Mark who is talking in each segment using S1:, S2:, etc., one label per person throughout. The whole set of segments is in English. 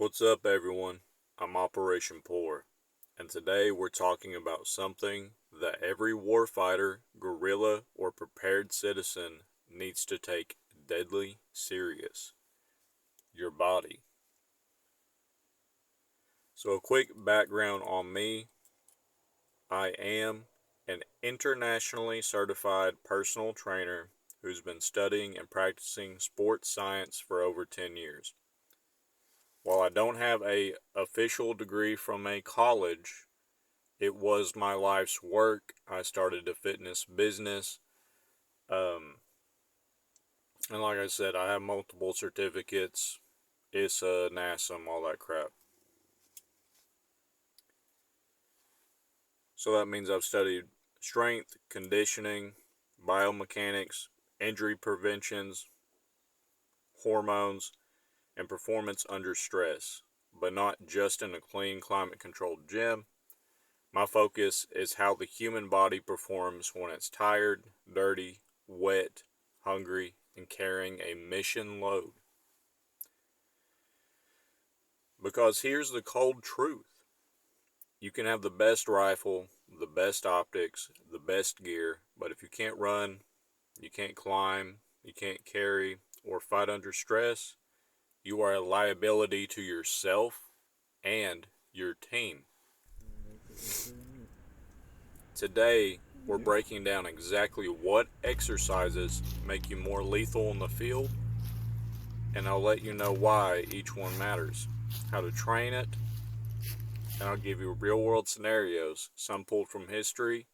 S1: What's up, everyone? I'm Operation Poor, and today we're talking about something that every warfighter, guerrilla, or prepared citizen needs to take deadly serious: your body. So, a quick background on me: I am an internationally certified personal trainer who's been studying and practicing sports science for over 10 years. While I don't have a official degree from a college, it was my life's work. I started a fitness business. Um, and like I said, I have multiple certificates, ISA, NASM, all that crap. So that means I've studied strength, conditioning, biomechanics, injury preventions, hormones, and performance under stress, but not just in a clean, climate controlled gym. My focus is how the human body performs when it's tired, dirty, wet, hungry, and carrying a mission load. Because here's the cold truth: you can have the best rifle, the best optics, the best gear, but if you can't run, you can't climb, you can't carry, or fight under stress, you are a liability to yourself and your team. Today, we're breaking down exactly what exercises make you more lethal in the field, and I'll let you know why each one matters, how to train it, and I'll give you real world scenarios, some pulled from history,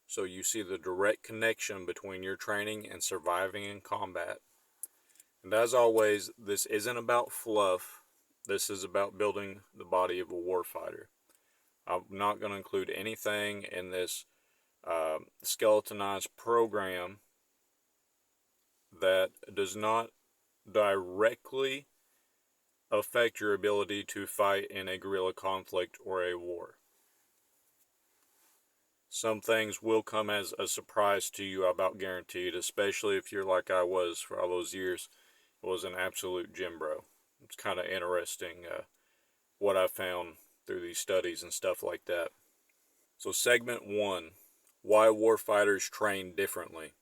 S1: so you see the direct connection between your training and surviving in combat. And as always, this isn't about fluff, this is about building the body of a warfighter. I'm not going to include anything in this skeletonized program that does not directly affect your ability to fight in a guerrilla conflict or a war. Some things will come as a surprise to you, about guaranteed, especially if you're like I was for all those years. It was an absolute gym bro. It's kind of interesting what I found through these studies and stuff like that. So segment 1, why warfighters train differently.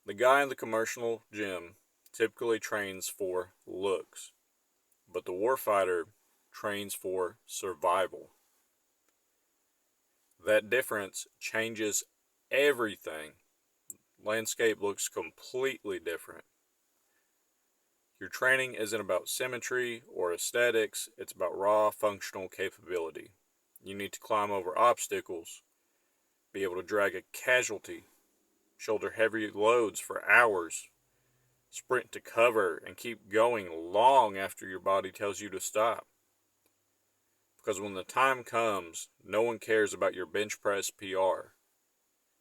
S1: The guy in the commercial gym typically trains for looks, but the warfighter trains for survival. That difference changes everything. Landscape looks completely different. Your training isn't about symmetry or aesthetics, it's about raw functional capability. You need to climb over obstacles, be able to drag a casualty, shoulder heavy loads for hours, sprint to cover, and keep going long after your body tells you to stop. Because when the time comes, no one cares about your bench press PR,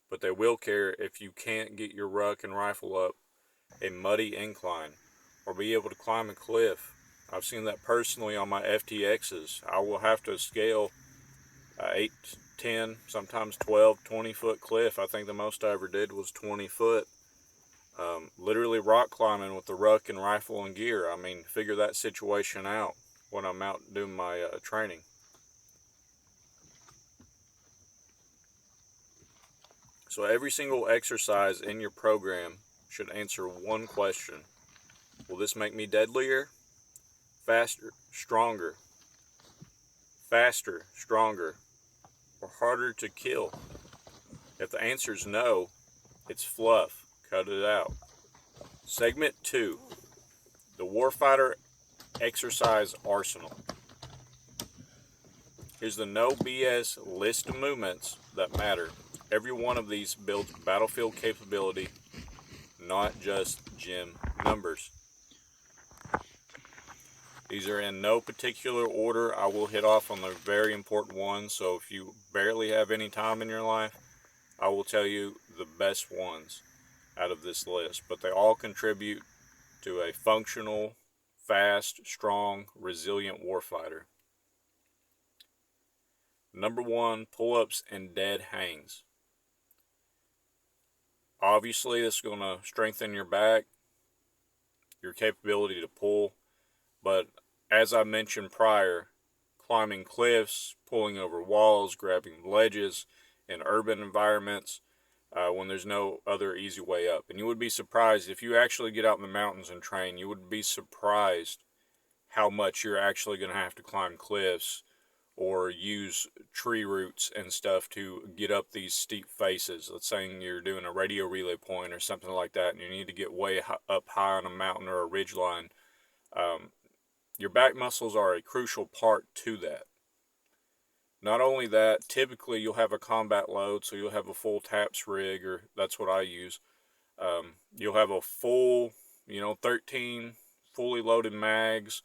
S1: but they will care if you can't get your ruck and rifle up a muddy incline or be able to climb a cliff. I've seen that personally on my FTXs. I will have to scale 8, 10, sometimes 12, 20-foot cliff. I think the most I ever did was 20 foot. Literally rock climbing with the ruck and rifle and gear. I mean, figure that situation out when I'm out doing my training. So every single exercise in your program should answer one question: will this make me deadlier, faster, stronger, or harder to kill? If the answer is no, it's fluff. Cut it out. Segment 2, the warfighter exercise arsenal. Here's the no BS list of movements that matter. Every one of these builds battlefield capability, not just gym numbers. These are in no particular order. I will hit off on the very important ones, so if you barely have any time in your life, I will tell you the best ones out of this list. But they all contribute to a functional, fast, strong, resilient warfighter. Number 1, pull-ups and dead hangs. Obviously, this is going to strengthen your back, your capability to pull, but as I mentioned prior, climbing cliffs, pulling over walls, grabbing ledges in urban environments when there's no other easy way up. And you would be surprised if you actually get out in the mountains and train, you would be surprised how much you're actually going to have to climb cliffs or use tree roots and stuff to get up these steep faces. Let's say you're doing a radio relay point or something like that, and you need to get way up high on a mountain or a ridge line. Your back muscles are a crucial part to that. Not only that, typically you'll have a combat load, so you'll have a full TAPS rig, or that's what I use. You'll have a full, 13 fully loaded mags,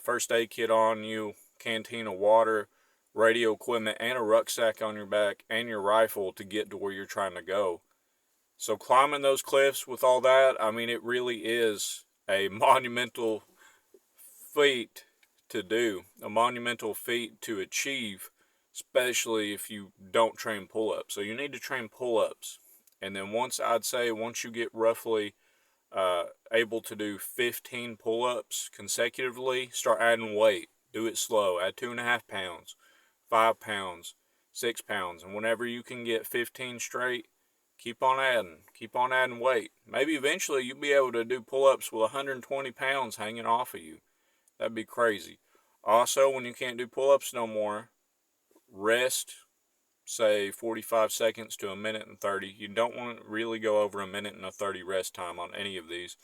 S1: first aid kit on you, canteen of water, radio equipment, and a rucksack on your back, and your rifle to get to where you're trying to go. So climbing those cliffs with all that, I mean, it really is a monumental feat to do, a monumental feat to achieve, especially if you don't train pull-ups. So you need to train pull-ups. And then once you get roughly able to do 15 pull-ups consecutively, start adding weight. Do it slow. Add 2.5 pounds, 5 pounds, 6 pounds. And whenever you can get 15 straight, keep on adding weight. Maybe eventually you'll be able to do pull-ups with 120 pounds hanging off of you. That'd be crazy. Also, when you can't do pull-ups no more, rest, say 45 seconds to a minute and 30. You don't want to really go over a minute and a 30 rest time on any of these,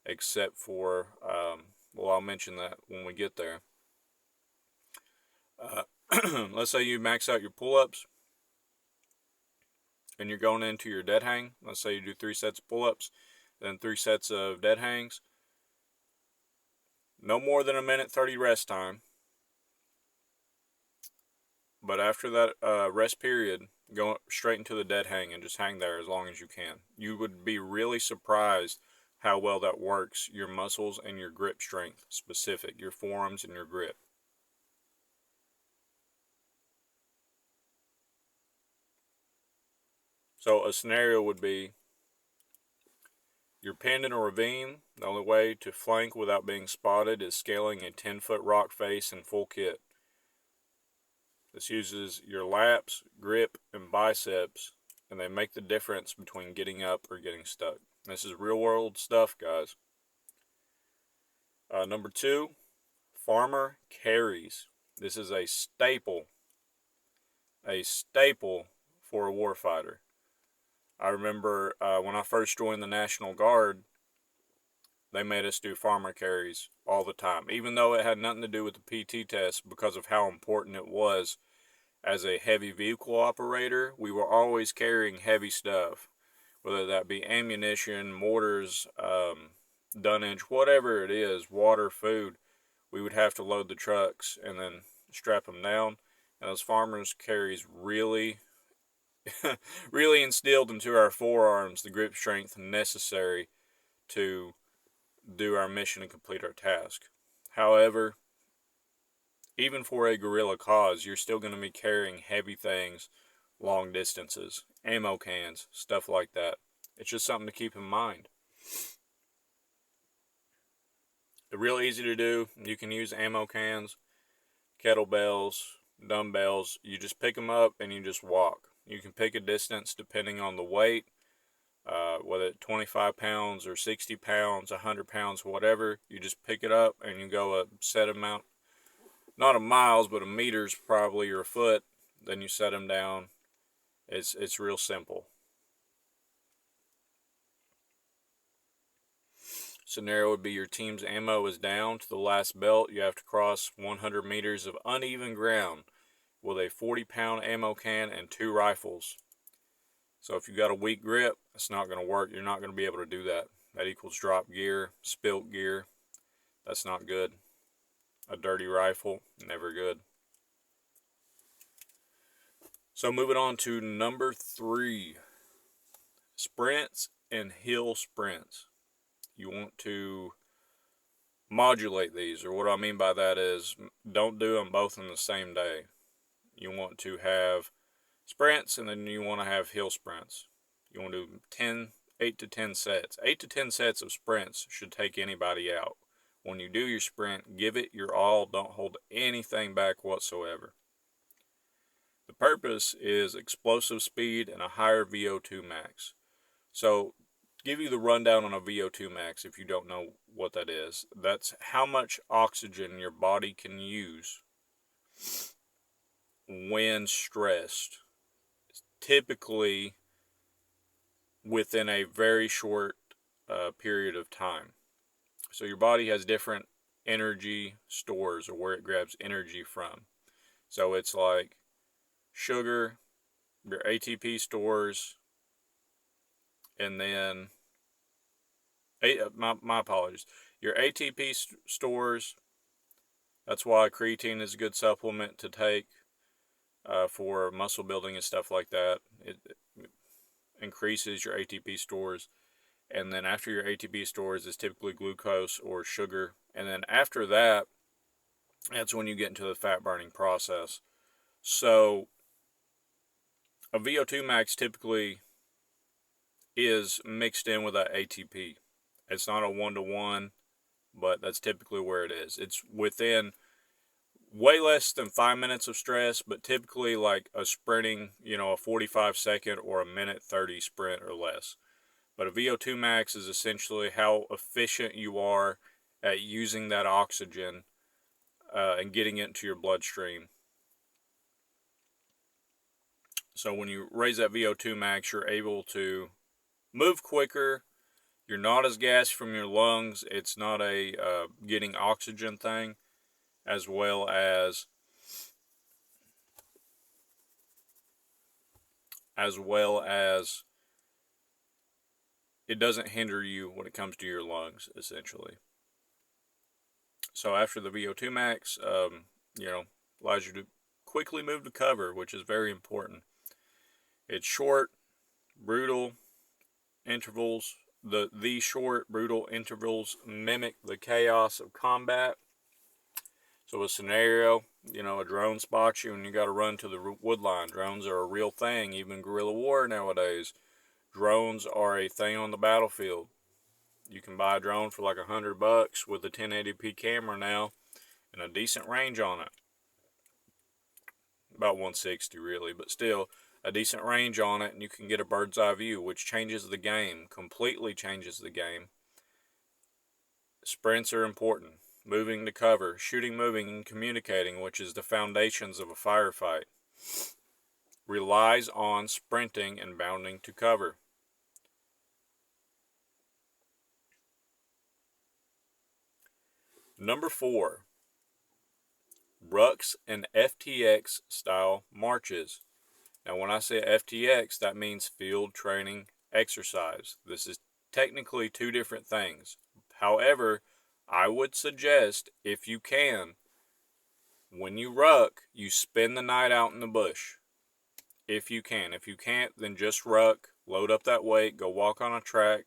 S1: except for, I'll mention that when we get there. Let's say you max out your pull-ups, and you're going into your dead hang. Let's say you do 3 sets of pull-ups, then 3 sets of dead hangs. No more than a minute 30 rest time. But after that rest period, go straight into the dead hang and just hang there as long as you can. You would be really surprised how well that works your muscles and your grip strength specific, your forearms and your grip. So a scenario would be you're pinned in a ravine. The only way to flank without being spotted is scaling a 10-foot rock face in full kit. This uses your lats, grip, and biceps, and they make the difference between getting up or getting stuck. This is real world stuff, guys. Number 2, farmer carries. This is a staple for a warfighter. I remember when I first joined the National Guard, they made us do farmer carries all the time, even though it had nothing to do with the PT test because of how important it was. As a heavy vehicle operator, we were always carrying heavy stuff, whether that be ammunition, mortars, dunnage, whatever it is, water, food. We would have to load the trucks and then strap them down. And those farmers carries really really instilled into our forearms the grip strength necessary to do our mission and complete our task. However, even for a guerrilla cause, you're still going to be carrying heavy things long distances, ammo cans, stuff like that. It's just something to keep in mind. They're real easy to do. You can use ammo cans, kettlebells, dumbbells. You just pick them up and you just walk. You can pick a distance depending on the weight, whether it's 25 pounds or 60 pounds, 100 pounds, whatever. You just pick it up and you go a set amount, not of miles, but of meters probably, or a foot. Then you set them down. It's real simple. Scenario would be your team's ammo is down to the last belt. You have to cross 100 meters of uneven ground with a 40-pound ammo can and 2 rifles. So if you got a weak grip, it's not going to work. You're not going to be able to do that. That equals drop gear, spilt gear. That's not good. A dirty rifle, never good. So moving on to number 3, sprints and hill sprints. You want to modulate these, or what I mean by that is don't do them both in the same day. You want to have sprints and then you want to have hill sprints. You want to do 8 to 10 sets. 8 to 10 sets of sprints should take anybody out when you do your sprint, give it your all. Don't hold anything back whatsoever. The purpose is explosive speed and a higher VO2 max. So, give you the rundown on a VO2 max if you don't know what that is. That's how much oxygen your body can use when stressed. Typically within a very short period of time. So your body has different energy stores, or where it grabs energy from. So it's like sugar, your ATP stores, and then my apologies. Your ATP stores. That's why creatine is a good supplement to take for muscle building and stuff like that. It increases your ATP stores. And then after your ATP stores is typically glucose or sugar. And then after that, that's when you get into the fat burning process. So a VO2 max typically is mixed in with that ATP. It's not a 1-to-1, but that's typically where it is. It's within way less than 5 minutes of stress, but typically like a sprinting, a 45-second or a minute 30 sprint or less. But a VO2 max is essentially how efficient you are at using that oxygen and getting it into your bloodstream. So when you raise that VO2 max, you're able to move quicker. You're not as gassed from your lungs. It's not a getting oxygen thing, as well as it doesn't hinder you when it comes to your lungs, essentially. So after the VO2 max, allows you to quickly move to cover, which is very important. It's short, brutal intervals. The short, brutal intervals mimic the chaos of combat. So a scenario, a drone spots you and you got to run to the wood line. Drones are a real thing, even guerrilla war nowadays. Drones are a thing on the battlefield. You can buy a drone for like $100 with a 1080p camera now and a decent range on it. About 160 really, but still a decent range on it, and you can get a bird's eye view, which changes the game, completely changes the game. Sprints are important. Moving to cover, shooting, moving, and communicating, which is the foundations of a firefight, relies on sprinting and bounding to cover. Number 4, rucks and FTX style marches. Now when I say FTX, that means field training exercise. This is technically two different things. However, I would suggest, if you can, when you ruck, you spend the night out in the bush. If you can. If you can't, then just ruck, load up that weight, go walk on a track.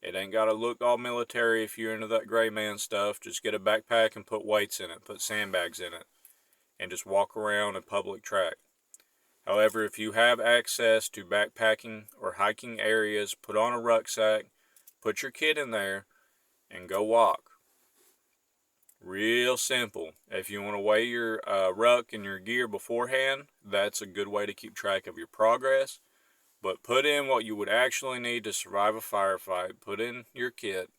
S1: It ain't got to look all military if you're into that gray man stuff. Just get a backpack and put weights in it, put sandbags in it, and just walk around a public track. However, if you have access to backpacking or hiking areas, put on a rucksack, put your kid in there, and go walk. Real simple. If you want to weigh your ruck and your gear beforehand, that's a good way to keep track of your progress. But put in what you would actually need to survive a firefight. Put in your kit.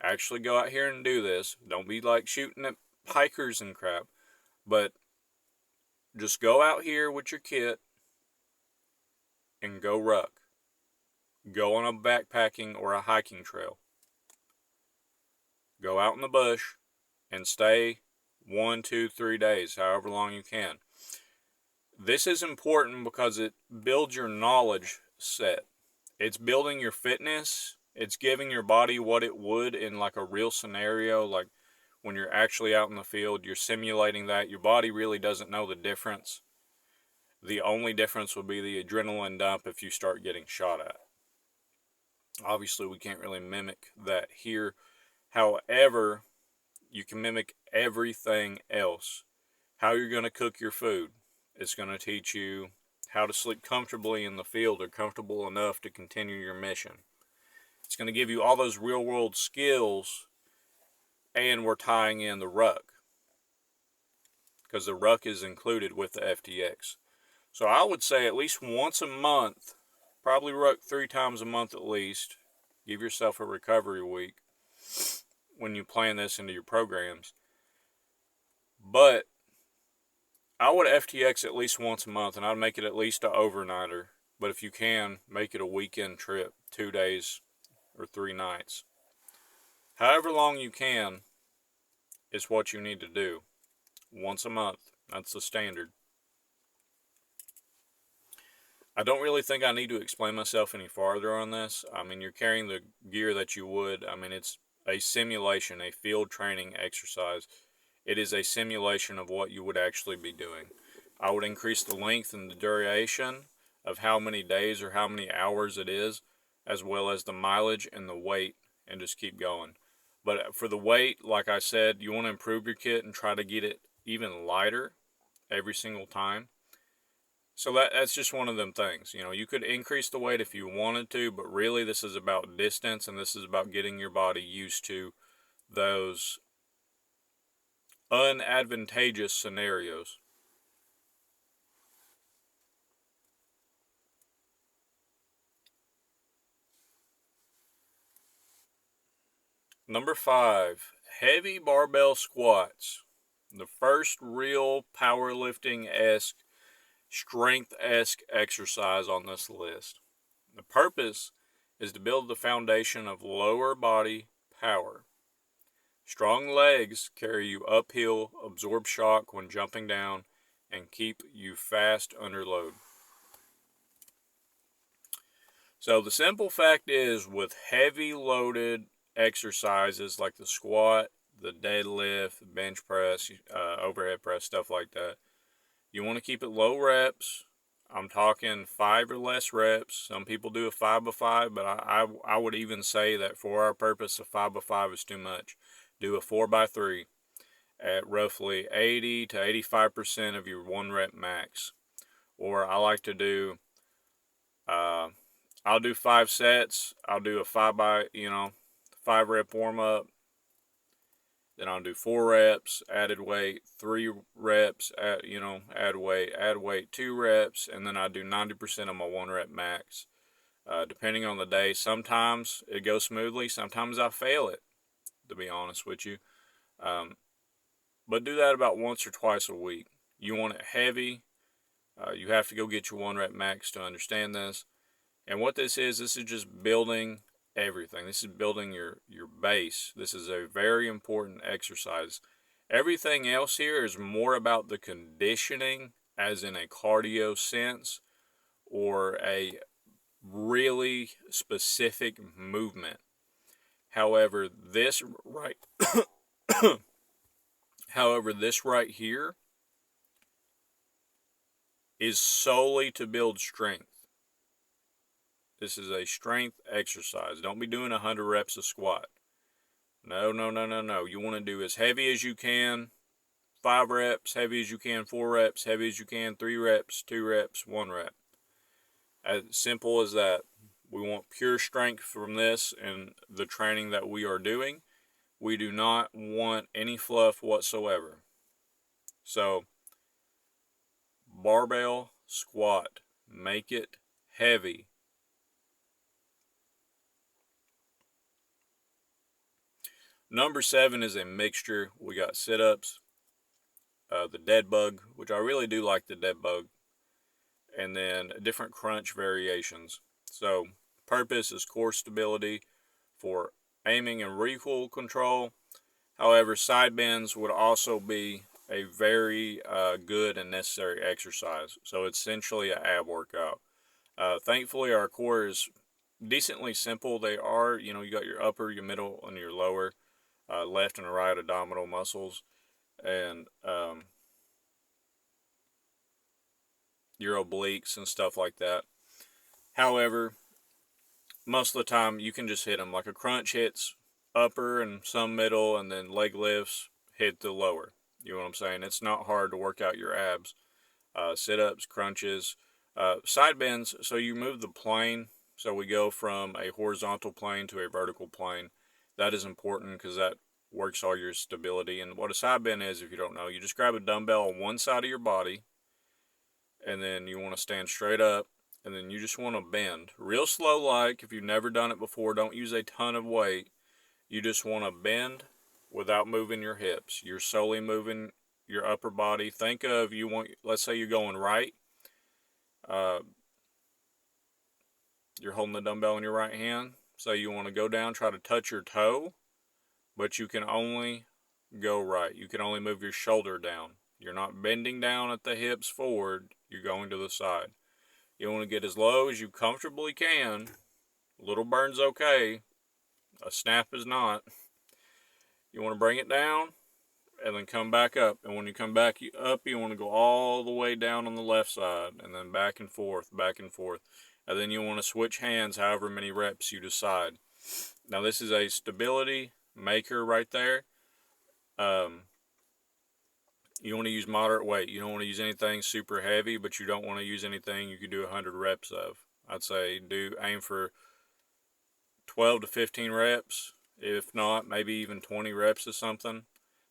S1: Actually go out here and do this. Don't be like shooting at hikers and crap. But just go out here with your kit and go ruck. Go on a backpacking or a hiking trail. Go out in the bush and stay 1, 2, 3 days, however long you can. This is important because it builds your knowledge set. It's building your fitness. It's giving your body what it would in like a real scenario, like when you're actually out in the field, you're simulating that. Your body really doesn't know the difference. The only difference will be the adrenaline dump if you start getting shot at. Obviously, we can't really mimic that here. However, you can mimic everything else. How you're going to cook your food. It's going to teach you how to sleep comfortably in the field or comfortable enough to continue your mission. It's going to give you all those real world skills and we're tying in the ruck, because the ruck is included with the FTX. So I would say at least once a month, probably ruck 3 times a month at least. Give yourself a recovery week when you plan this into your programs. But I would FTX at least once a month, and I'd make it at least an overnighter. But if you can, make it a weekend trip, 2 days or 3 nights. However long you can is what you need to do. Once a month. That's the standard. I don't really think I need to explain myself any farther on this. I mean, you're carrying the gear that you would. I mean, it's a simulation, a field training exercise. It is a simulation of what you would actually be doing. I would increase the length and the duration of how many days or how many hours it is, as well as the mileage and the weight, and just keep going. But for the weight, like I said, you want to improve your kit and try to get it even lighter every single time. So that's just one of them things. You know, you could increase the weight if you wanted to, but really this is about distance, and this is about getting your body used to those unadvantageous scenarios. Number 5, heavy barbell squats. The first real powerlifting-esque, strength-esque exercise on this list. The purpose is to build the foundation of lower body power. Strong legs carry you uphill, absorb shock when jumping down, and keep you fast under load. So the simple fact is, with heavy loaded exercises like the squat, the deadlift, bench press, overhead press, stuff like that, you want to keep it low reps. I'm talking 5 or less reps. Some people do a 5x5, but I would even say that for our purpose, a 5x5 is too much. Do a 4x3 at roughly 80 to 85% of your 1 rep max. Or I like to do, I'll do 5 sets. I'll do a 5 rep warm up. Then I'll do 4 reps, added weight, 3 reps, add weight, 2 reps, and then I do 90% of my 1 rep max. Depending on the day, sometimes it goes smoothly, sometimes I fail it, to be honest with you. But do that about once or twice a week. You want it heavy. You have to go get your 1 rep max to understand this. And what this is just building everything. This is building your base. This is a very important exercise. Everything else here is more about the conditioning, as in a cardio sense, or a really specific movement. However, this right here is solely to build strength. This is a strength exercise. Don't be doing 100 reps of squat. No. You want to do as heavy as you can, 5 reps, heavy as you can, 4 reps, heavy as you can, 3 reps, 2 reps, 1 rep. As simple as that. We want pure strength from this and the training that we are doing. We do not want any fluff whatsoever. So, barbell squat. Make it heavy. Number 7 is a mixture. We got sit-ups, the dead bug, which I really do like the dead bug, and then different crunch variations. So, purpose is core stability for aiming and recoil control. However, side bends would also be a very good and necessary exercise. So, it's essentially an ab workout. Thankfully, our core is decently simple. They are, you got your upper, your middle, and your lower. Left and right abdominal muscles, and your obliques and stuff like that. However, most of the time you can just hit them. Like a crunch hits upper and some middle, and then leg lifts hit the lower. You know what I'm saying? It's not hard to work out your abs. Sit-ups, crunches, side bends. So you move the plane. So we go from a horizontal plane to a vertical plane. That is important because that works all your stability. And what a side bend is, if you don't know, you just grab a dumbbell on one side of your body, and then you want to stand straight up, and then you just want to bend real slow. Like if you've never done it before, don't use a ton of weight. You just want to bend without moving your hips. You're solely moving your upper body. Think of, let's say you're going right. You're holding the dumbbell in your right hand. So you want to go down, try to touch your toe, but you can only go right. You can only move your shoulder down. You're not bending down at the hips forward. You're going to the side. You want to get as low as you comfortably can. A little burn's okay. A snap is not. You want to bring it down and then come back up. And when you come back up, you want to go all the way down on the left side and then back and forth, back and forth. And then you want to switch hands however many reps you decide. Now this is a stability maker right there. You want to use moderate weight. You don't want to use anything super heavy, but you don't want to use anything you could do 100 reps of. I'd say aim for 12 to 15 reps. If not, maybe even 20 reps of something,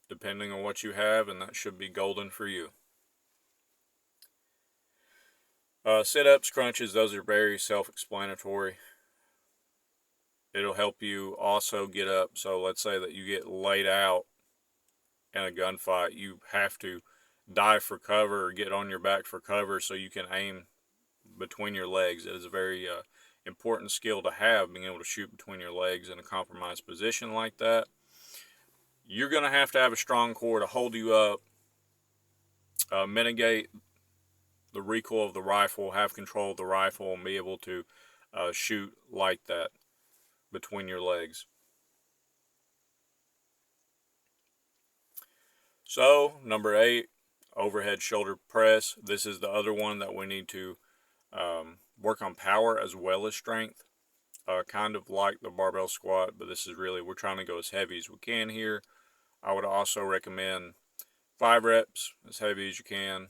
S1: depending on what you have, and that should be golden for you. Sit-ups, crunches, those are very self-explanatory. It'll help you also get up. So let's say that you get laid out in a gunfight. You have to dive for cover or get on your back for cover so you can aim between your legs. It is a very important skill to have, being able to shoot between your legs in a compromised position like that. You're going to have a strong core to hold you up, mitigate the recoil of the rifle, have control of the rifle, and be able to shoot like that between your legs. So, number 8, overhead shoulder press. This is the other one that we need to work on power as well as strength. Kind of like the barbell squat, but this is really, we're trying to go as heavy as we can here. I would also recommend 5 reps, as heavy as you can,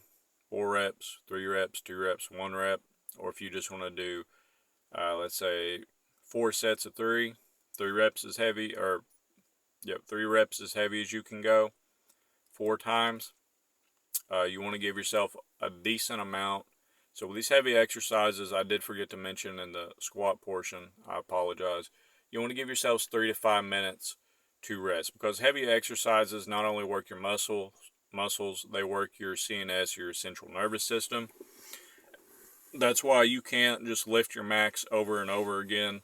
S1: 4 reps, 3 reps, 2 reps, 1 rep, or if you just want to do, let's say, 4 sets of 3, 3 reps as heavy, 3 reps as heavy as you can go, 4 times. You want to give yourself a decent amount. So with these heavy exercises, I did forget to mention in the squat portion, I apologize. You want to give yourselves 3 to 5 minutes to rest, because heavy exercises not only work your muscles, they work your CNS, your central nervous system. That's why you can't just lift your max over and over again.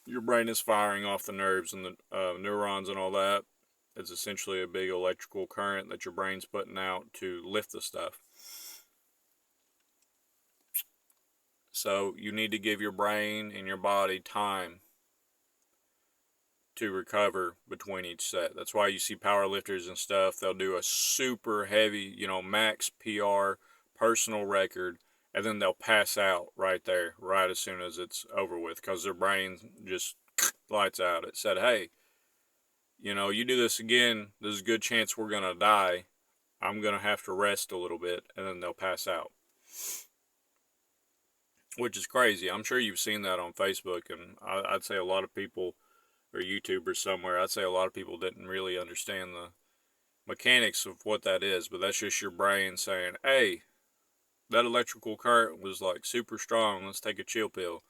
S1: Your brain is firing off the nerves and the neurons and all that. It's essentially a big electrical current that your brain's putting out to lift the stuff. So you need to give your brain and your body time to recover between each set. That's why you see power lifters and stuff, they'll do a super heavy, max PR, personal record, and then they'll pass out right there, right as soon as it's over with, because their brain just lights out. It said, hey, you do this again, there's a good chance we're going to die. I'm going to have to rest a little bit, and then they'll pass out. Which is crazy. I'm sure you've seen that on Facebook, and I'd say a lot of people, or YouTubers somewhere, I'd say a lot of people didn't really understand the mechanics of what that is, but that's just your brain saying, hey, that electrical current was like super strong, let's take a chill pill.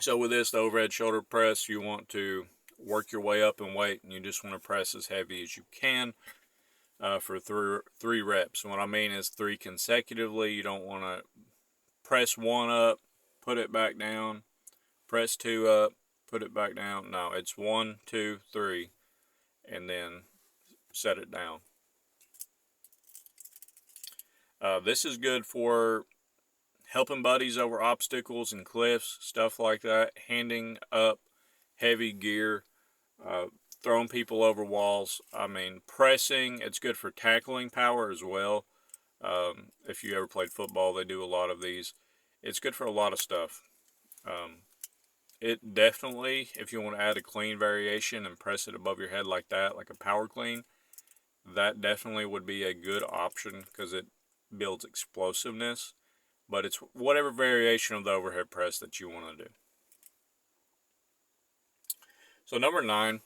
S1: So with this, the overhead shoulder press, you want to work your way up in weight, and you just want to press as heavy as you can for 3 reps. And what I mean is 3 consecutively. You don't want to press 1 up, put it back down, press 2 up, put it back down. No, it's 1, 2, 3, and then set it down. This is good for helping buddies over obstacles and cliffs, stuff like that, handing up heavy gear, throwing people over walls. I mean, pressing, it's good for tackling power as well. If you ever played football, they do a lot of these. It's good for a lot of stuff. It definitely, if you want to add a clean variation and press it above your head like that, like a power clean, that definitely would be a good option because it builds explosiveness. But it's whatever variation of the overhead press that you want to do. So number 9,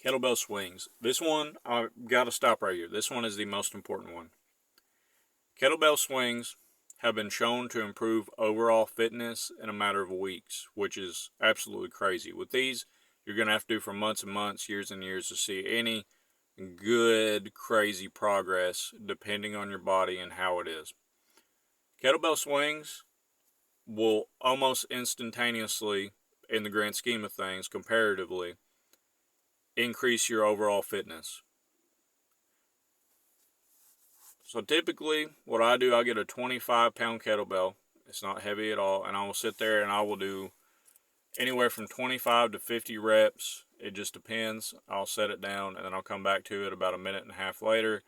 S1: kettlebell swings. This one, I've got to stop right here. This one is the most important one. Kettlebell swings have been shown to improve overall fitness in a matter of weeks, which is absolutely crazy. With these, you're going to have to do for months and months, years and years to see any good, crazy progress depending on your body and how it is. Kettlebell swings will almost instantaneously, in the grand scheme of things, comparatively, increase your overall fitness. So typically, what I do, I get a 25-pound kettlebell. It's not heavy at all, and I will sit there and I will do anywhere from 25 to 50 reps. It just depends. I'll set it down, and then I'll come back to it about a minute and a half later.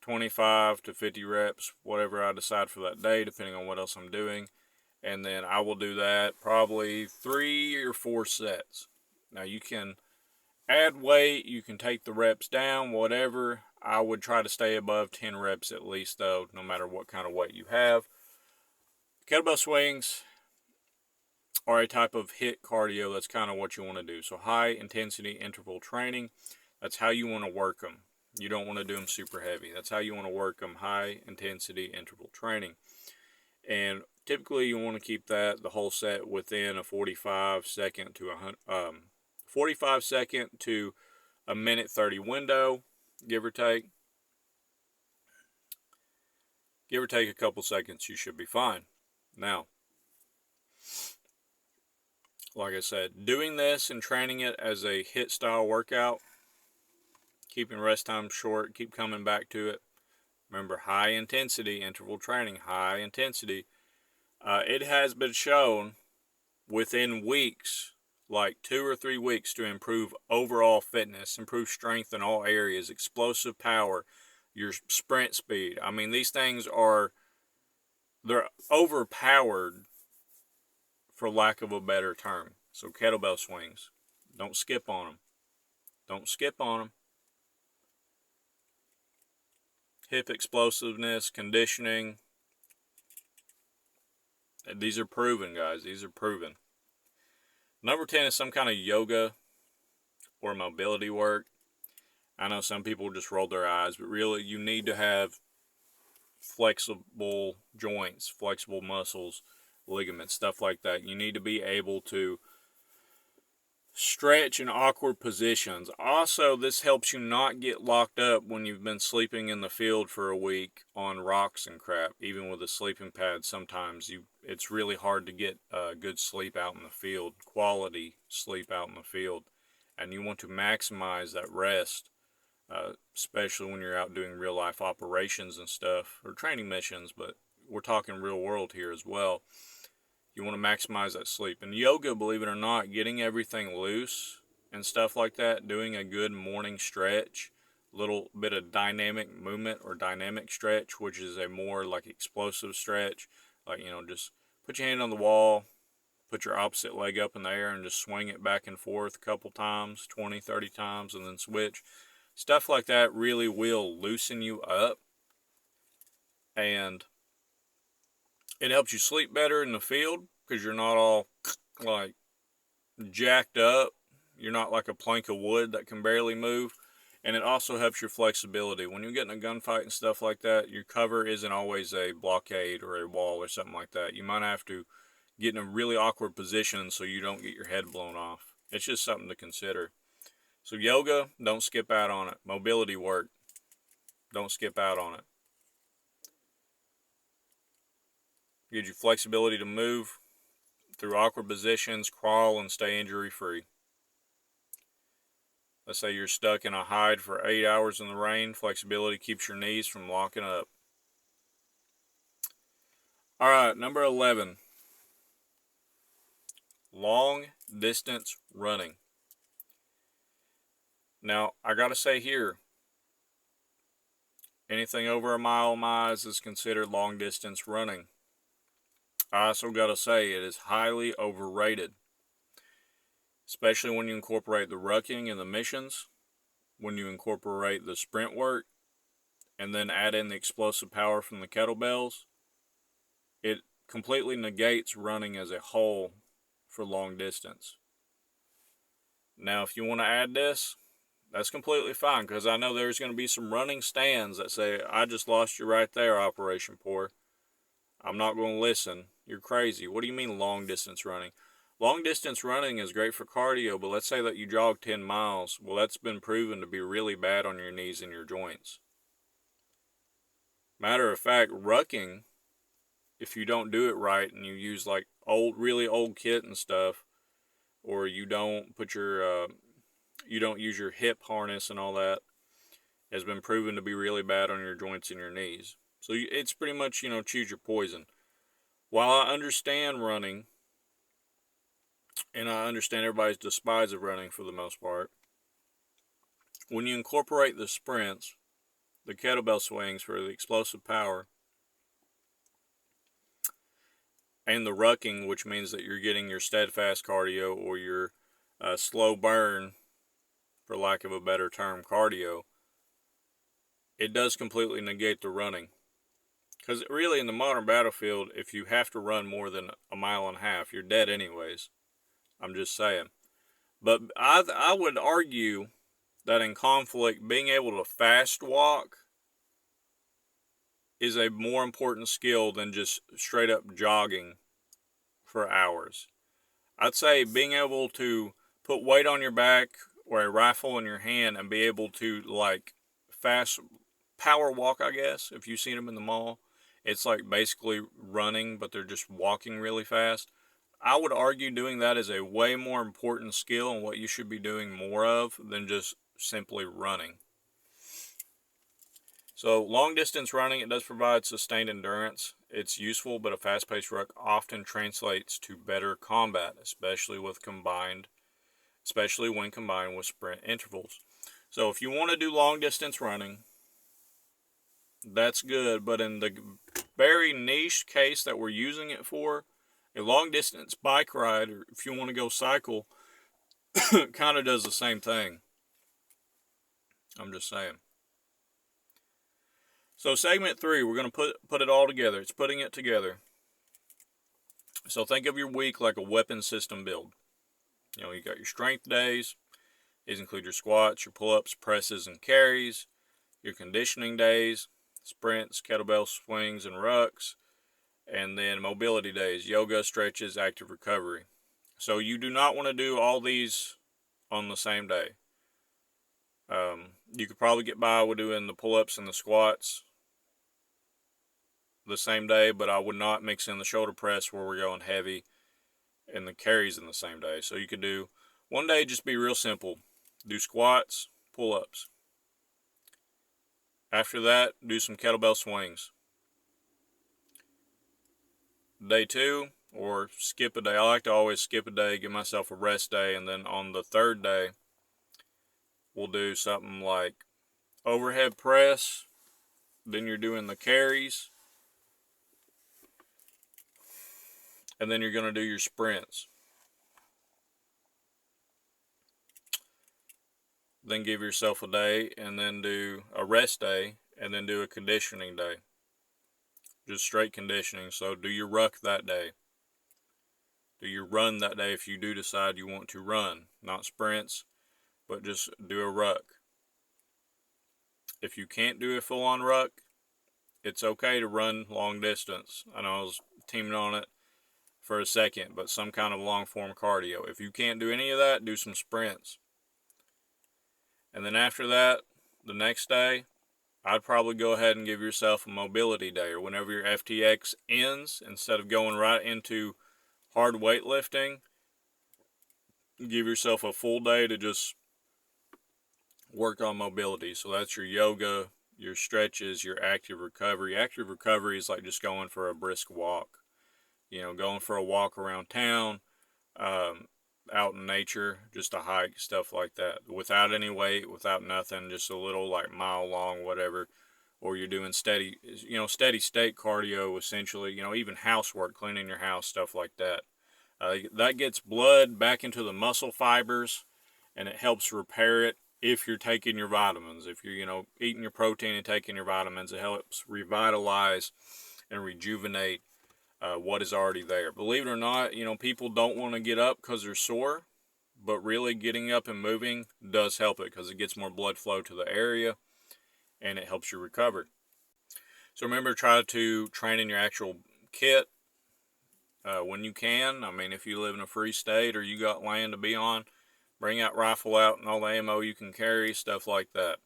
S1: 25 to 50 reps, whatever I decide for that day, depending on what else I'm doing. And then I will do that probably 3 or 4 sets. Now, you can add weight, you can take the reps down, whatever. I would try to stay above 10 reps at least, though, no matter what kind of weight you have. Kettlebell swings are a type of HIIT cardio. That's kind of what you want to do. So high intensity interval training, that's how you want to work them. You don't want to do them super heavy. That's how you want to work them, high intensity interval training. And typically you want to keep the whole set within a 45 second to a minute 30 window, give or take. Give or take a couple seconds, you should be fine. Now, like I said, doing this and training it as a HIIT style workout, keeping rest time short, keep coming back to it. Remember, high intensity interval training, high intensity. It has been shown within weeks, like 2 or 3 weeks, to improve overall fitness, improve strength in all areas, explosive power, your sprint speed. I mean, these things they're overpowered, for lack of a better term. So kettlebell swings, don't skip on them. Don't skip on them. Hip explosiveness, conditioning. These are proven, guys. These are proven. Number 10 is some kind of yoga or mobility work. I know some people just roll their eyes, but really you need to have flexible joints, flexible muscles, ligaments, stuff like that. You need to be able to stretch in awkward positions. Also, this helps you not get locked up when you've been sleeping in the field for a week on rocks and crap. Even with a sleeping pad, sometimes it's really hard to get good sleep out in the field, quality sleep out in the field. And you want to maximize that rest, especially when you're out doing real life operations and stuff, or training missions, but we're talking real world here as well. You want to maximize that sleep. And yoga, believe it or not, getting everything loose and stuff like that, doing a good morning stretch, little bit of dynamic movement or dynamic stretch, which is a more like explosive stretch, like, just put your hand on the wall, put your opposite leg up in the air and just swing it back and forth a couple times, 20, 30 times, and then switch. Stuff like that really will loosen you up, and it helps you sleep better in the field because you're not all like jacked up. You're not like a plank of wood that can barely move. And it also helps your flexibility. When you get in a gunfight and stuff like that, your cover isn't always a blockade or a wall or something like that. You might have to get in a really awkward position so you don't get your head blown off. It's just something to consider. So yoga, don't skip out on it. Mobility work, don't skip out on it. Gives you flexibility to move through awkward positions, crawl, and stay injury free. Let's say you're stuck in a hide for 8 hours in the rain. Flexibility keeps your knees from locking up. All right, number 11. Long distance running. Now, I got to say here, anything over a mile miles is considered long distance running. I also got to say it is highly overrated, especially when you incorporate the rucking and the missions, when you incorporate the sprint work, and then add in the explosive power from the kettlebells. It completely negates running as a whole for long distance. Now, if you want to add this, that's completely fine, because I know there's going to be some running stands that say, I just lost you right there, Operation Poor. I'm not going to listen. You're crazy. What do you mean long distance running? Long distance running is great for cardio, but let's say that you jog 10 miles. Well, that's been proven to be really bad on your knees and your joints. Matter of fact, rucking, if you don't do it right and you use like really old kit and stuff, or you don't put you don't use your hip harness and all that, has been proven to be really bad on your joints and your knees. So it's pretty much, choose your poison. While I understand running, and I understand everybody's despise of running for the most part, when you incorporate the sprints, the kettlebell swings for the explosive power, and the rucking, which means that you're getting your steadfast cardio or your slow burn, for lack of a better term, cardio, it does completely negate the running. Because really, in the modern battlefield, if you have to run more than a mile and a half, you're dead anyways. I'm just saying. But I would argue that in conflict, being able to fast walk is a more important skill than just straight up jogging for hours. I'd say being able to put weight on your back or a rifle in your hand and be able to, like, fast power walk, I guess, if you've seen them in the mall. It's like basically running, but they're just walking really fast. I would argue doing that is a way more important skill and what you should be doing more of than just simply running. So long distance running, it does provide sustained endurance. It's useful, but a fast-paced ruck often translates to better combat, especially when combined with sprint intervals. So if you want to do long distance running, that's good, but in the very niche case that we're using it for, a long distance bike ride, or if you want to go cycle, kind of does the same thing. I'm just saying. So segment 3, we're going to put it all together. It's putting it together. So think of your week like a weapon system build. You got your strength days. These include your squats, your pull-ups, presses, and carries. Your conditioning days, sprints, kettlebell swings, and rucks. And then mobility days, yoga, stretches, active recovery. So you do not want to do all these on the same day. You could probably get by with doing the pull-ups and the squats the same day, but I would not mix in the shoulder press where we're going heavy and the carries in the same day. So you could do one day, just be real simple. Do squats, pull-ups. After that, do some kettlebell swings. Day 2, or skip a day. I like to always skip a day, give myself a rest day, and then on the third day, we'll do something like overhead press. Then you're doing the carries. And then you're going to do your sprints. Then give yourself a day, and then do a rest day, and then do a conditioning day. Just straight conditioning. So do your ruck that day. Do your run that day if you do decide you want to run. Not sprints, but just do a ruck. If you can't do a full-on ruck, it's okay to run long distance. I know I was teaming on it for a second, but some kind of long-form cardio. If you can't do any of that, do some sprints. And then after that, the next day, I'd probably go ahead and give yourself a mobility day, or whenever your FTX ends, instead of going right into hard weightlifting, give yourself a full day to just work on mobility. So that's your yoga, your stretches, your active recovery. Active recovery is like just going for a brisk walk. Going for a walk around town, out in nature, just a hike, stuff like that. Without any weight, without nothing, just a little like mile long, whatever. Or you're doing steady state cardio, essentially, even housework, cleaning your house, stuff like that. That gets blood back into the muscle fibers, and it helps repair it if you're taking your vitamins. If you're, eating your protein and taking your vitamins, it helps revitalize and rejuvenate what is already there. Believe it or not, people don't want to get up because they're sore, but really getting up and moving does help it because it gets more blood flow to the area and it helps you recover. So remember, try to train in your actual kit when you can. I mean, if you live in a free state or you got land to be on, bring that rifle out and all the ammo you can carry, stuff like that.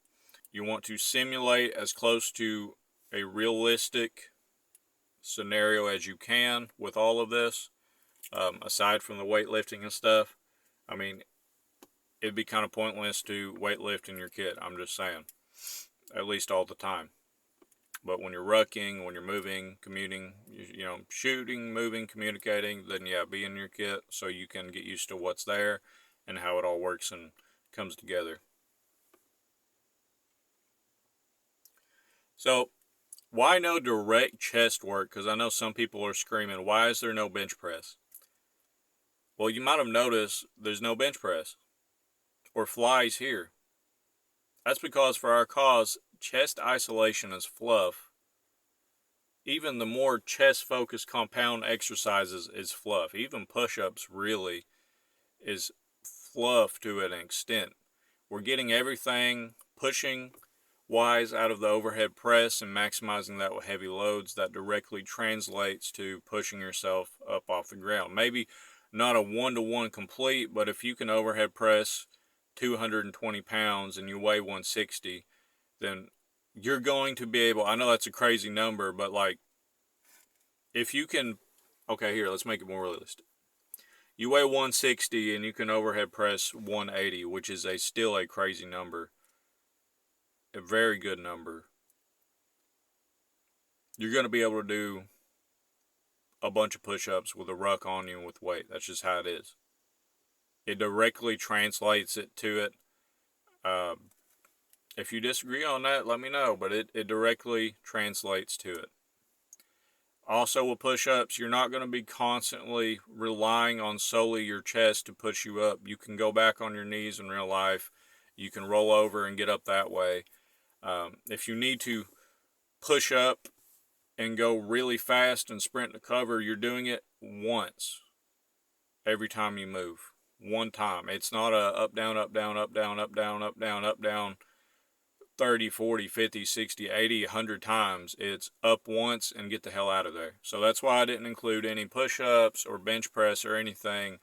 S1: You want to simulate as close to a realistic scenario as you can with all of this, aside from the weightlifting and stuff. I mean, it'd be kind of pointless to weightlift in your kit, I'm just saying, at least all the time. But when you're rucking, when you're moving, commuting, shooting, moving, communicating, then yeah, be in your kit so you can get used to what's there and how it all works and comes together. So, why no direct chest work? Because I know some people are screaming, why is there no bench press? Well, you might have noticed there's no bench press or flies here. That's because for our cause, chest isolation is fluff. Even the more chest-focused compound exercises is fluff. Even push-ups really is fluff to an extent. We're getting everything pushing wise out of the overhead press and maximizing that with heavy loads. That directly translates to pushing yourself up off the ground. Maybe not a one-to-one complete, but if you can overhead press 220 pounds and you weigh 160, then you're going to be able, I know that's a crazy number, but like, if you can, okay, here, let's make it more realistic. You weigh 160 and you can overhead press 180, which is still a crazy number. A very good number. You're going to be able to do a bunch of push-ups with a ruck on you with weight. That's just how it is. It directly translates it to it. If you disagree on that, let me know, but it directly translates to it. Also with push-ups, you're not going to be constantly relying on solely your chest to push you up. You can go back on your knees in real life. You can roll over and get up that way. If you need to push up and go really fast and sprint to cover, you're doing it once every time you move. One time. It's not a up, down, up, down, up, down, up, down, up, down, up, down, 30, 40, 50, 60, 80, 100 times. It's up once and get the hell out of there. So that's why I didn't include any push-ups or bench press or anything.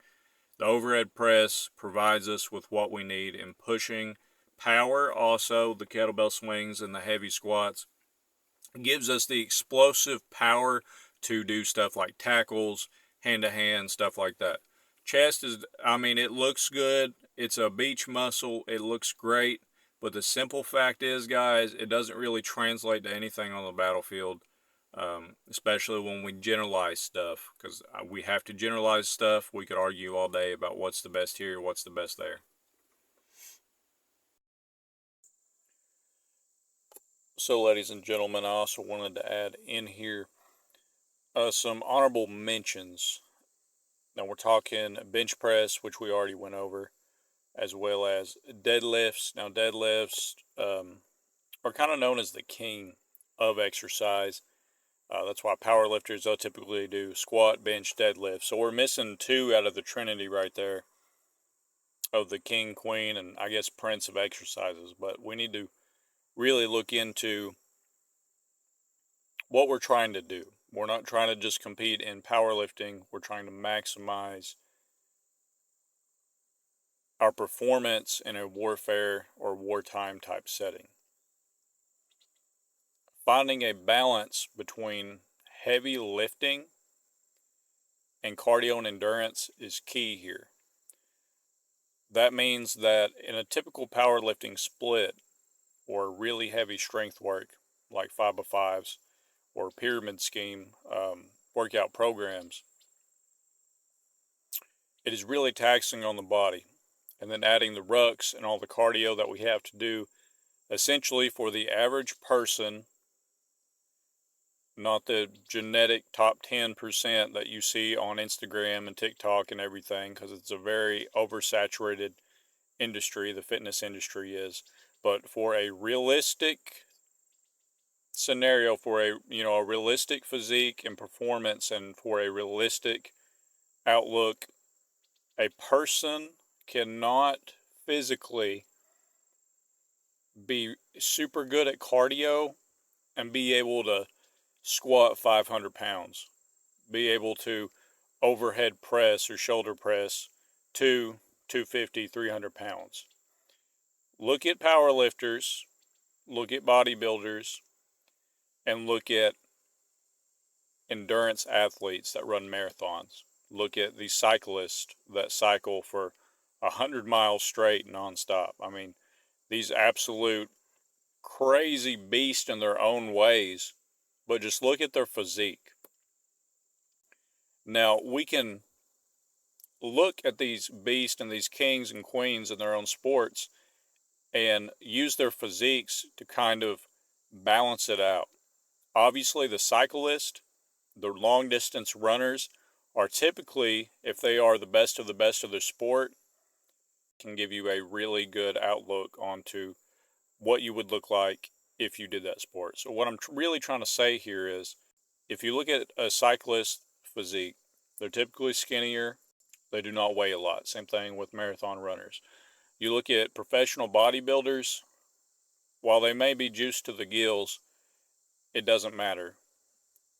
S1: The overhead press provides us with what we need in pushing. Power, also the kettlebell swings and the heavy squats, gives us the explosive power to do stuff like tackles, hand-to-hand, stuff like that. Chest is, I mean, it looks good. It's a beach muscle. It looks great. But the simple fact is, guys, it doesn't really translate to anything on the battlefield, especially when we generalize stuff, because we have to generalize stuff. We could argue all day about what's the best here, what's the best there. So, ladies and gentlemen, I also wanted to add in here some honorable mentions. Now, we're talking bench press, which we already went over, as well as deadlifts. Now, deadlifts are kind of known as the king of exercise. That's why powerlifters, they'll typically do squat, bench, deadlift. So we're missing two out of the trinity right there of the king, queen, and I guess prince of exercises. But we need to really look into what we're trying to do. We're not trying to just compete in powerlifting. We're trying to maximize our performance in a warfare or wartime type setting. Finding a balance between heavy lifting and cardio and endurance is key here. That means that in a typical powerlifting split or really heavy strength work like 5x5s or pyramid scheme workout programs, it is really taxing on the body. And then adding the rucks and all the cardio that we have to do, essentially for the average person, not the genetic top 10% that you see on Instagram and TikTok and everything, because it's a very oversaturated industry, the fitness industry is. But for a realistic scenario, for a realistic physique and performance, and for a realistic outlook, a person cannot physically be super good at cardio and be able to squat 500 pounds, be able to overhead press or shoulder press 250, 300 pounds. Look at power lifters, look at bodybuilders, and look at endurance athletes that run marathons. Look at the cyclists that cycle for 100 miles straight nonstop. I mean, these absolute crazy beasts in their own ways, but just look at their physique. Now, we can look at these beasts and these kings and queens in their own sports and use their physiques to kind of balance it out. Obviously, the cyclist, the long distance runners are typically, if they are the best of their sport, can give you a really good outlook onto what you would look like if you did that sport. So what I'm really trying to say here is, if you look at a cyclist physique, they're typically skinnier. They do not weigh a lot. Same thing with marathon runners. You look at professional bodybuilders, while they may be juiced to the gills, it doesn't matter.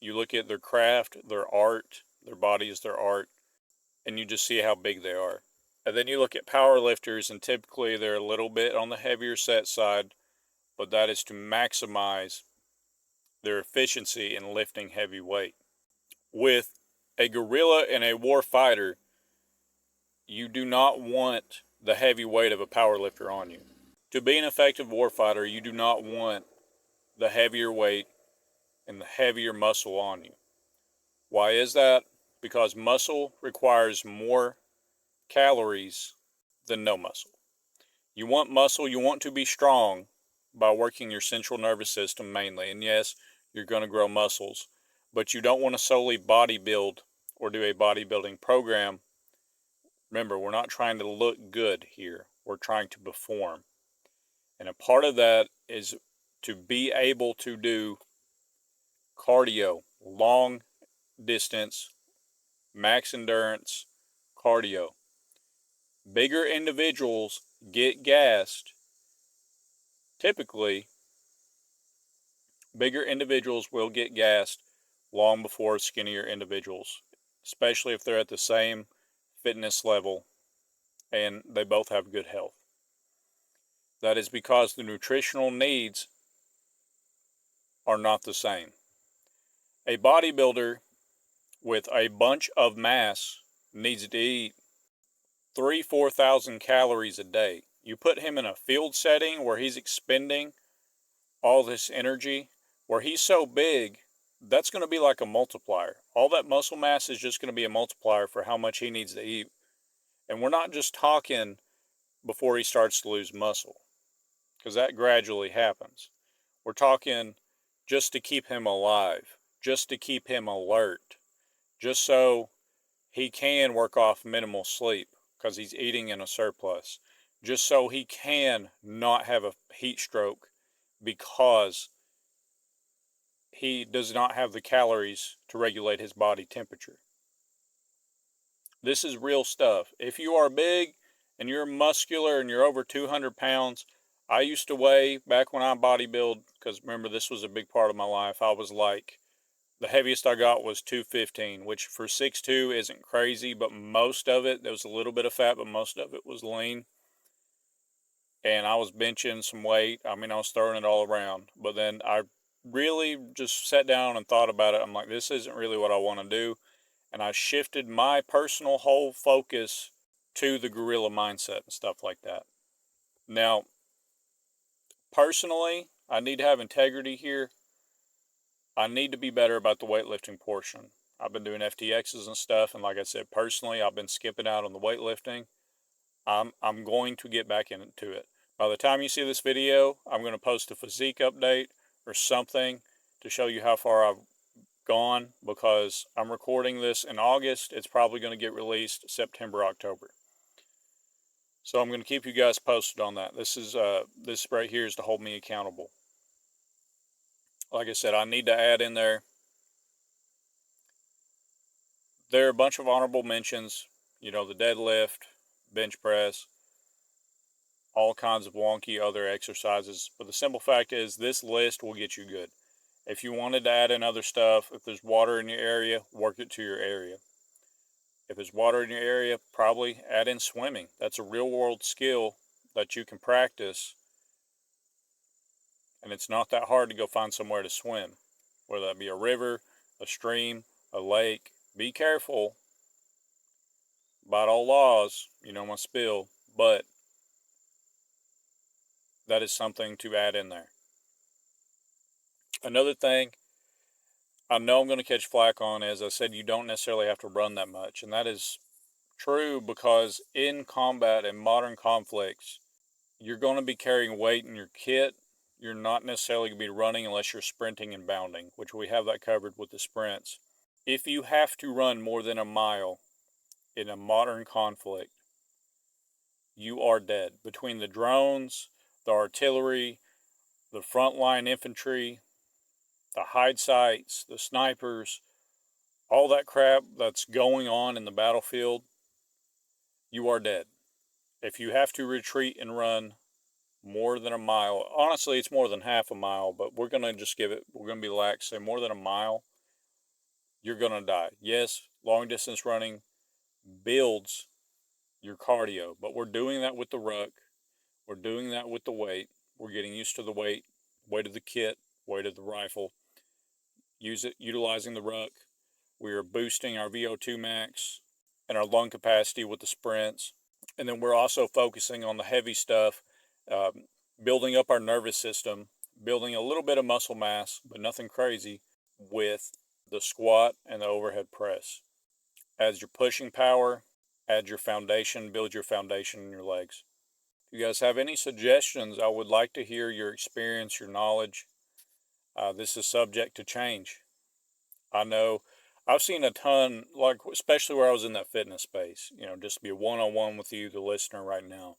S1: You look at their craft, their art, their body is their art, and you just see how big they are. And then you look at power lifters, and typically they're a little bit on the heavier set side, but that is to maximize their efficiency in lifting heavy weight. With a gorilla and a war fighter, you do not want the heavy weight of a power lifter on you. To be an effective war fighter, you do not want the heavier weight and the heavier muscle on you. Why is that? Because muscle requires more calories than no muscle. You want muscle, you want to be strong by working your central nervous system mainly. And yes, you're going to grow muscles, but you don't want to solely bodybuild or do a bodybuilding program. Remember, we're not trying to look good here. We're trying to perform. And a part of that is to be able to do cardio, long distance, max endurance cardio. Bigger individuals get gassed. Typically, bigger individuals will get gassed long before skinnier individuals, especially if they're at the same fitness level and they both have good health. That is because the nutritional needs are not the same. A bodybuilder with a bunch of mass needs to eat 3,000-4,000 calories a day. You put him in a field setting where he's expending all this energy, where he's so big, that's going to be like a multiplier. All that muscle mass is just going to be a multiplier for how much he needs to eat. And we're not just talking before he starts to lose muscle, because that gradually happens. We're talking just to keep him alive, just to keep him alert, just so he can work off minimal sleep because he's eating in a surplus, just so he can not have a heat stroke because he does not have the calories to regulate his body temperature. This is real stuff. If you are big and you're muscular and you're over 200 pounds, I used to weigh, back when I bodybuild, because remember, this was a big part of my life, I was like, the heaviest I got was 215, which for 6'2" isn't crazy, but most of it, there was a little bit of fat, but most of it was lean. And I was benching some weight. I mean, I was throwing it all around. But then I really just sat down and thought about it. I'm like, this isn't really what I want to do. And I shifted my personal whole focus to the gorilla mindset and stuff like that. Now, personally, I need to have integrity here. I need to be better about the weightlifting portion. I've been doing FTXs and stuff, and like I said, personally, I've been skipping out on the weightlifting. I'm going to get back into it. By the time you see this video, I'm going to post a physique update or something to show you how far I've gone, because I'm recording this in August. It's probably going to get released September, October. So I'm going to keep you guys posted on that. This right here is to hold me accountable. Like I said, I need to add in there are a bunch of honorable mentions. You know, the deadlift, bench press, all kinds of wonky other exercises. But the simple fact is, this list will get you good. If you wanted to add in other stuff, if there's water in your area, work it to your area. If there's water in your area, probably add in swimming. That's a real world skill that you can practice, and it's not that hard to go find somewhere to swim, whether that be a river, a stream, a lake. Be careful about all laws, you know my spiel, but that is something to add in there. Another thing I know I'm going to catch flack on is I said you don't necessarily have to run that much, and that is true because in combat and modern conflicts, you're going to be carrying weight in your kit. You're not necessarily going to be running unless you're sprinting and bounding, which we have that covered with the sprints. If you have to run more than a mile in a modern conflict, you are dead. Between the drones, the artillery, the frontline infantry, the hide sites, the snipers, all that crap that's going on in the battlefield, you are dead. If you have to retreat and run more than a mile, honestly, it's more than half a mile, but we're going to just we're going to be lax, say more than a mile, you're going to die. Yes, long distance running builds your cardio, but we're doing that with the ruck. We're doing that with the weight. We're getting used to the weight of the kit, weight of the rifle, utilizing the ruck. We are boosting our VO2 max and our lung capacity with the sprints. And then we're also focusing on the heavy stuff, building up our nervous system, building a little bit of muscle mass, but nothing crazy, with the squat and the overhead press. As your pushing power, add your foundation, build your foundation in your legs. If you guys have any suggestions, I would like to hear your experience, your knowledge. This is subject to change. I know I've seen a ton, like especially where I was in that fitness space, just to be one-on-one with you, the listener right now.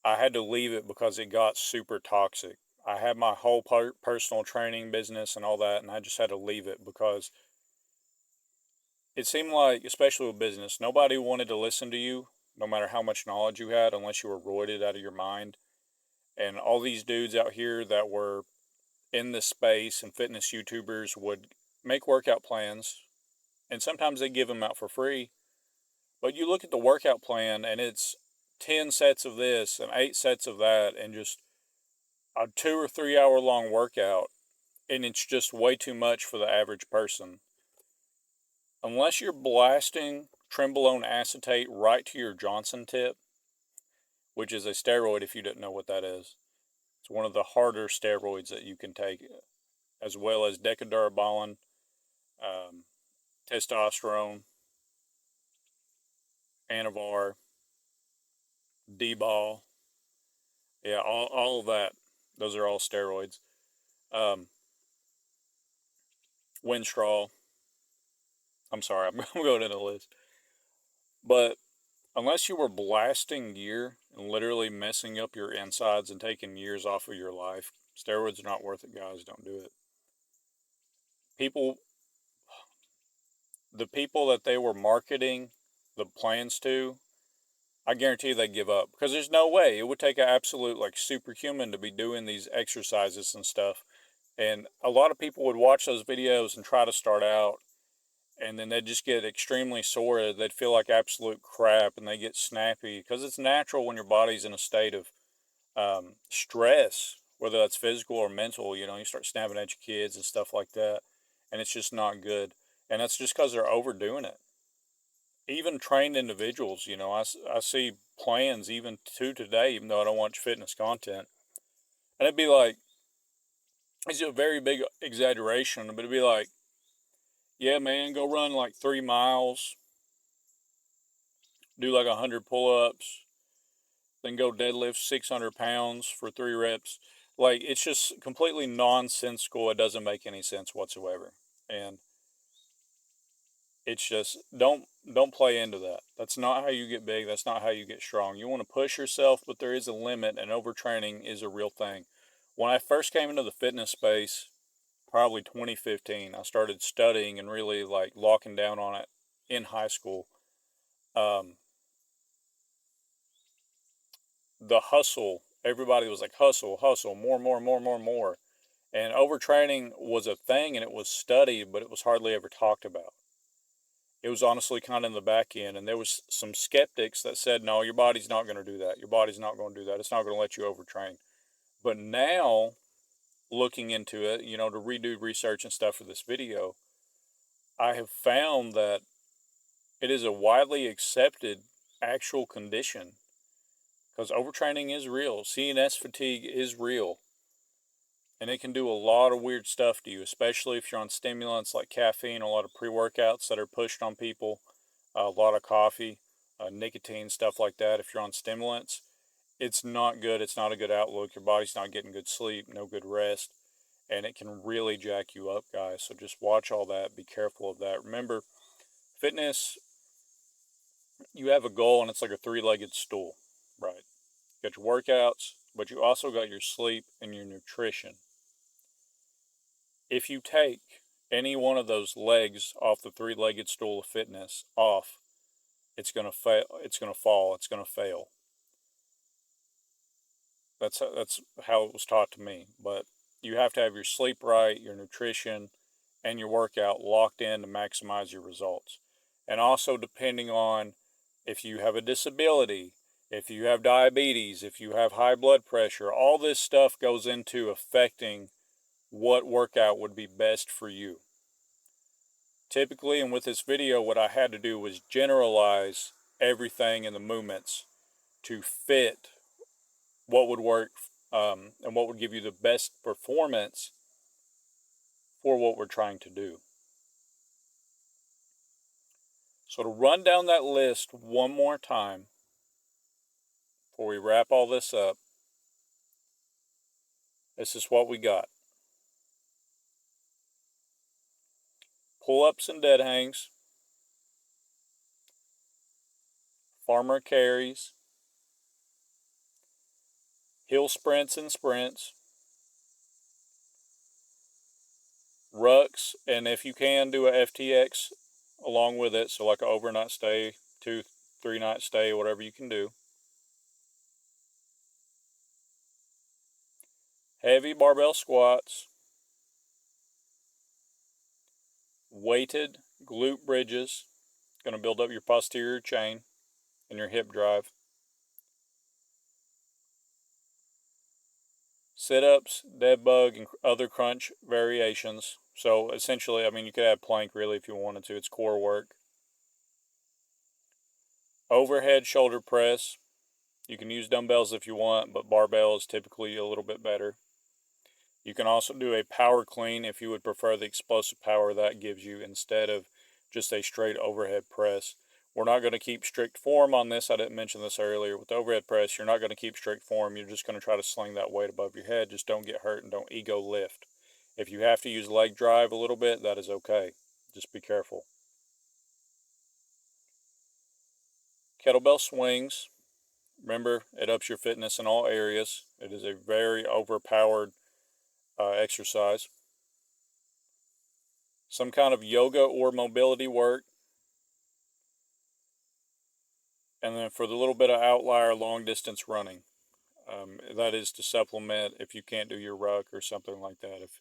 S1: I had to leave it because it got super toxic. I had my whole personal training business and all that, and I just had to leave it because it seemed like, especially with business, nobody wanted to listen to you, no matter how much knowledge you had, unless you were roided out of your mind. And all these dudes out here that were in this space and fitness YouTubers would make workout plans, and sometimes they give them out for free. But you look at the workout plan, and it's 10 sets of this and 8 sets of that, and just a 2 or 3 hour long workout, and it's just way too much for the average person. Unless you're blasting trenbolone acetate right to your Johnson tip, which is a steroid if you didn't know what that is. It's one of the harder steroids that you can take, as well as decadurabolin, testosterone, Anavar, D-ball. Yeah, all of that. Those are all steroids. Winstraw. I'm sorry, I'm going in the list. But unless you were blasting gear and literally messing up your insides and taking years off of your life, steroids are not worth it, guys. Don't do it. The people that they were marketing the plans to, I guarantee they give up, because there's no way. It would take an absolute like superhuman to be doing these exercises and stuff. And a lot of people would watch those videos and try to start out, and then they'd just get extremely sore. They'd feel like absolute crap, and they get snappy, because it's natural when your body's in a state of stress, whether that's physical or mental. You start snapping at your kids and stuff like that, and it's just not good. And that's just because they're overdoing it. Even trained individuals, I see plans even to today, even though I don't watch fitness content, and it'd be like, it's a very big exaggeration, but it'd be like, yeah, man, go run like 3 miles, do like 100 pull-ups, then go deadlift 600 pounds for 3 reps. Like, it's just completely nonsensical. It doesn't make any sense whatsoever. And it's just, don't play into that. That's not how you get big. That's not how you get strong. You want to push yourself, but there is a limit, and overtraining is a real thing. When I first came into the fitness space, probably 2015, I started studying and really like locking down on it in high school. the hustle. Everybody was like, hustle, hustle, more, more, more, more, more. And overtraining was a thing and it was studied, but it was hardly ever talked about. It was honestly kind of in the back end. And there was some skeptics that said, no, your body's not going to do that. Your body's not going to do that. It's not going to let you overtrain. But now, looking into it, to redo research and stuff for this video, I have found that it is a widely accepted actual condition because overtraining is real. CNS fatigue is real. And it can do a lot of weird stuff to you, especially if you're on stimulants like caffeine, a lot of pre-workouts that are pushed on people, a lot of coffee, nicotine, stuff like that. If you're on stimulants, it's not good. It's not a good outlook. Your body's not getting good sleep, no good rest, and it can really jack you up, guys. So just watch all that. Be careful of that. Remember, fitness, you have a goal, and it's like a three-legged stool, right? You got your workouts, but you also got your sleep and your nutrition. If you take any one of those legs off the three-legged stool of fitness off, it's going to fail. It's going to fall. It's going to fail. That's how it was taught to me. But you have to have your sleep right, your nutrition, and your workout locked in to maximize your results. And also depending on if you have a disability, if you have diabetes, if you have high blood pressure, all this stuff goes into affecting what workout would be best for you. Typically, and with this video, what I had to do was generalize everything in the movements to fit what would work and what would give you the best performance for what we're trying to do. So to run down that list one more time before we wrap all this up, this is what we got. Pull-ups and dead hangs, farmer carries, hill sprints and sprints, rucks, and if you can, do a FTX along with it, so like an overnight stay, 2-3 night stay, whatever you can do. Heavy barbell squats, weighted glute bridges, going to build up your posterior chain and your hip drive. Sit-ups, dead bug, and other crunch variations. So essentially, you could add plank really if you wanted to. It's core work. Overhead shoulder press. You can use dumbbells if you want, but barbell is typically a little bit better. You can also do a power clean if you would prefer the explosive power that gives you instead of just a straight overhead press. We're not going to keep strict form on this. I didn't mention this earlier. With overhead press, you're not going to keep strict form. You're just going to try to sling that weight above your head. Just don't get hurt and don't ego lift. If you have to use leg drive a little bit, that is okay. Just be careful. Kettlebell swings. Remember, it ups your fitness in all areas. It is a very overpowered exercise. Some kind of yoga or mobility work. And then for the little bit of outlier, long distance running. That is to supplement if you can't do your ruck or something like that. If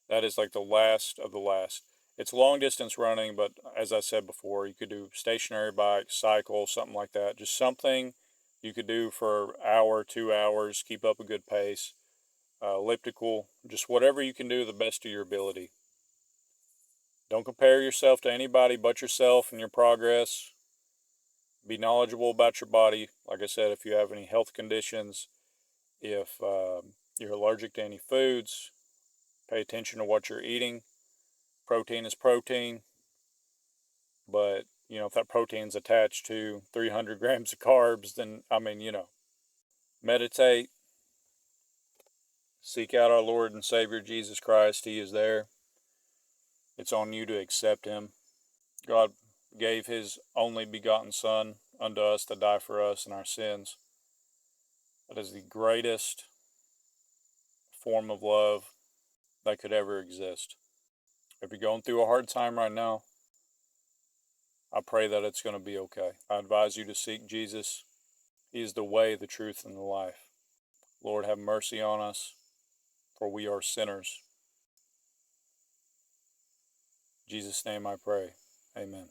S1: that is like the last of the last. It's long distance running, but as I said before, you could do stationary bike, cycle, something like that. Just something you could do for an hour, 2 hours, keep up a good pace. Elliptical, just whatever you can do the best of your ability. Don't compare yourself to anybody but yourself and your progress. Be knowledgeable about your body. Like I said, if you have any health conditions, if you're allergic to any foods, pay attention to what you're eating. Protein is protein, but if that protein's attached to 300 grams of carbs, then meditate, seek out our Lord and Savior Jesus Christ. He is there. It's on you to accept him. God gave his only begotten Son unto us to die for us and our sins. That is the greatest form of love that could ever exist. If you're going through a hard time right now, I pray that it's going to be okay. I advise you to seek Jesus. He is the way, the truth, and the life. Lord, have mercy on us, for we are sinners. In Jesus' name I pray. Amen.